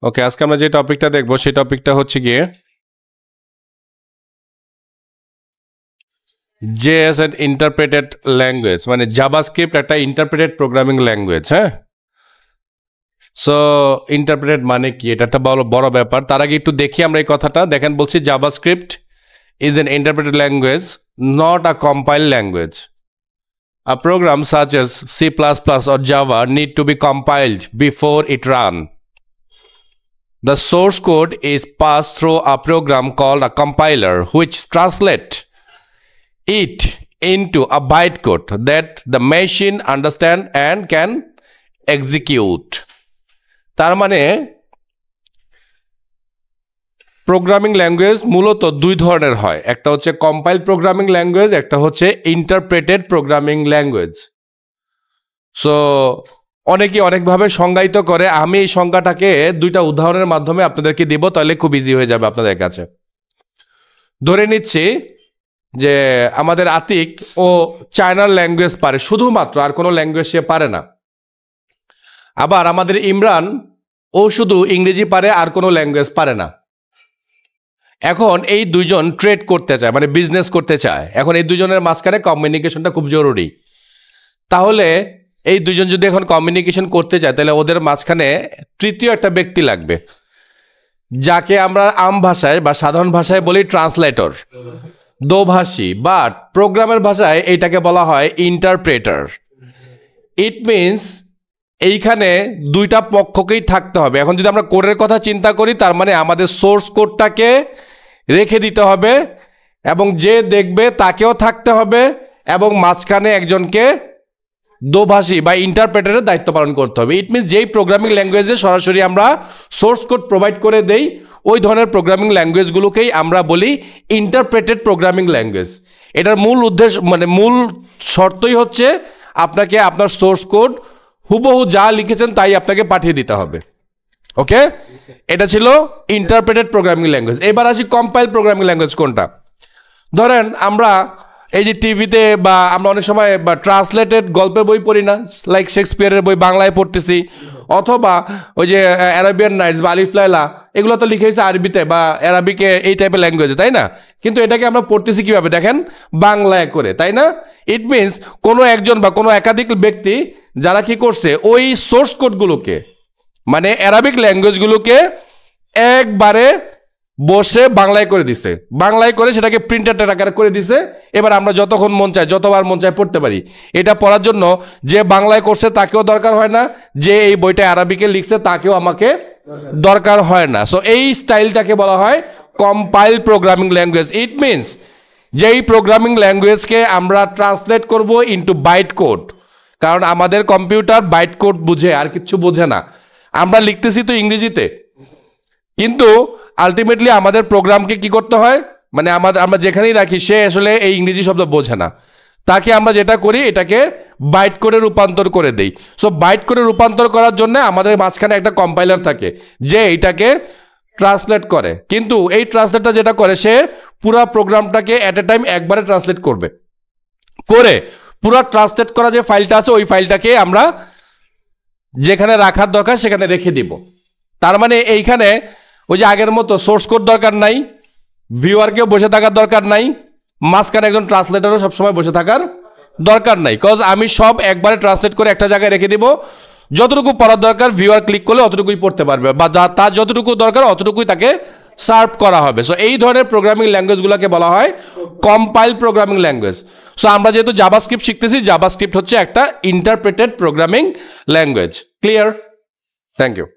ওকে, আজকে আমরা যে টপিকটা দেখবো সেই টপিকটা হচ্ছে গিয়ে JS এন্ড ইন্টারপ্রেটেড ল্যাঙ্গুয়েজ, মানে জাভাস্ক্রিপ্ট একটা ইন্টারপ্রেটেড প্রোগ্রামিং ল্যাঙ্গুয়েজ। হ্যাঁ, সো ইন্টারপ্রেটেড মানে কি, এটা একটা বড় ব্যাপার। তার আগে একটু দেখি আমরা এই কথাটা। দেখেন, বলছি JavaScript is an interpreted language, not a compiled language. A program such as C++ or Java need to be compiled before it run. The source code is passed through a program called a compiler, which translates it into a bytecode that the machine understand and can execute. তার মানে programming language মূলত দুই ধরনের হয়, একটা হচ্ছে compile programming language, একটা হচ্ছে ইন্টারপ্রেটেড প্রোগ্রামিং ল্যাঙ্গুয়েজ। সো অনেকে অনেকভাবে সংজ্ঞায়িত করে, আমি এই সংজ্ঞাটাকে দুইটা উদাহরণের মাধ্যমে আপনাদেরকে দিব, তাহলে খুব ইজি হয়ে যাবে আপনাদের কাছে। ধরে নিচ্ছি যে আমাদের আতিক ও চায়নার ল্যাঙ্গুয়েজ পারে শুধুমাত্র, আর কোনো ল্যাঙ্গুয়েজ সে পারে না। আবার আমাদের ইমরান ও শুধু ইংরেজি পারে, আর কোনো ল্যাঙ্গুয়েজ পারে না। এখন এই দুইজন ট্রেড করতে চায়, মানে বিজনেস করতে চায়। এখন এই দুজনের মাঝখানে কমিউনিকেশনটা খুব জরুরি। তাহলে এই দুজন যদি এখন কমিউনিকেশন করতে চায়, তাহলে ওদের মাঝখানে তৃতীয় একটা ব্যক্তি লাগবে, যাকে আমরা আম ভাষায় বা সাধারণ ভাষায় বলি ট্রান্সলেটর, দোভাষী। বাট প্রোগ্রামের ভাষায় এইটাকে বলা হয় ইন্টারপ্রেটার। ইট মিনস এইখানে দুইটা পক্ষকেই থাকতে হবে। এখন যদি আমরা কোডের কথা চিন্তা করি, তার মানে আমাদের সোর্স কোডটাকে রেখে দিতে হবে, এবং যে দেখবে তাকেও থাকতে হবে, এবং মাঝখানে একজনকে দোভাষী বা ইন্টারপ্রেটারের দায়িত্ব পালন করতে হবে। ইট মিনস যেই প্রোগ্রামিং ল্যাঙ্গুয়েজে সরাসরি আমরা সোর্স কোড প্রোভাইড করে দেই, ওই ধরনের প্রোগ্রামিং ল্যাঙ্গুয়েজগুলোকেই আমরা বলি ইন্টারপ্রেটেড প্রোগ্রামিং ল্যাঙ্গুয়েজ। এটার মূল উদ্দেশ্য, মানে মূল শর্তই হচ্ছে আপনাকে আপনার সোর্স কোড হুবহু যা লিখেছেন তাই আপনাকে পাঠিয়ে দিতে হবে। ওকে, এটা ছিল ইন্টারপ্রেটেড প্রোগ্রামিং ল্যাঙ্গুয়েজ। এবার আসি কম্পাইল প্রোগ্রামিং ল্যাঙ্গুয়েজ কোনটা। ধরেন আমরা এই যে টিভিতে বা আমরা অনেক সময় বা ট্রান্সলেটেড গল্পের বই পড়ি না, লাইক শেক্সপিয়ারের বই বাংলায় পড়তেছি, অথবা ওই যে অ্যারাবিয়ান নাইটস বা আলিফ লায়লা, এগুলো তো লিখে হয়েছে আরবিতে বা অ্যারাবিকে, এই টাইপের ল্যাঙ্গুয়েজে, তাই না? কিন্তু এটাকে আমরা পড়তেছি কিভাবে দেখেন, বাংলায় করে, তাই না? ইট মিনস কোনো একজন বা কোনো একাধিক ব্যক্তি যারা কি করছে, ওই সোর্স কোডগুলোকে, মানে অ্যারাবিক ল্যাঙ্গুয়েজগুলোকে একবারে বসে বাংলায় করে দিছে, বাংলায় করে সেটাকে প্রিন্টেড আকারে করে দিছে। এবার আমরা যতক্ষণ মন চায়, যতবার মন চায় পড়তে পারি। এটা পড়ার জন্য যে বাংলায় করছে তাকেও দরকার হয় না, যে এই বইটা আরবিকে লিখছে তাকেও আমাকে দরকার হয় না। সো এই স্টাইলটাকে বলা হয় compile programming language. It means যেই প্রোগ্রামিং ল্যাঙ্গুয়েজকে আমরা ট্রান্সলেট করব ইনটু বাইট কোড, কারণ আমাদের কম্পিউটার বাইট কোড বুঝে, আর কিছু বোঝে না। আমরা লিখতেছি তো ইংরেজিতে, কিন্তু আলটিমেটলি আমাদের প্রোগ্রামকে কি করতে হয়, মানে আমরা যেখানেই রাখি সে আসলে এই ইংরেজি শব্দ বোঝে না, তাকে আমরা যেটা করি এটাকে বাইট কোডে রূপান্তর করে দেই। সো বাইট কোডে রূপান্তর করার জন্য আমাদের মাঝখানে একটা কম্পাইলার থাকে যে এইটাকে ট্রান্সলেট করে। কিন্তু এই ট্রান্সলেটটা যেটা করে, সে পুরো প্রোগ্রামটাকে অ্যাট এ টাইম একবারে ট্রান্সলেট করবে, করে পুরো ট্রান্সলেট করা যে ফাইলটা আছে ওই ফাইলটাকে আমরা যেখানে রাখার দরকার সেখানে রেখে দিব। তার মানে এইখানে ওই যে আগের মতো সোর্স কোড দরকার নাই, ভিউয়ারকেও বসে থাকার দরকার নাই, মাঝখানে একজন ট্রান্সলেটরও সবসময় বসে থাকার দরকার নাই। কজ আমি সব একবারে ট্রান্সলেট করে একটা জায়গায় রেখে দিব, যতটুকু পড়ার দরকার ভিউয়ার ক্লিক করলে অতটুকুই পড়তে পারবে, বা তার যতটুকু দরকার অতটুকুই তাকে সার্ভ করা হবে। সো এই ধরনের প্রোগ্রামিং ল্যাঙ্গুয়েজগুলোকে বলা হয় কম্পাইল প্রোগ্রামিং ল্যাঙ্গুয়েজ। সো আমরা যেহেতু জাভাস্ক্রিপ্ট শিখতেছি, জাভাস্ক্রিপ্ট হচ্ছে একটা interpreted programming language. Clear? Thank you.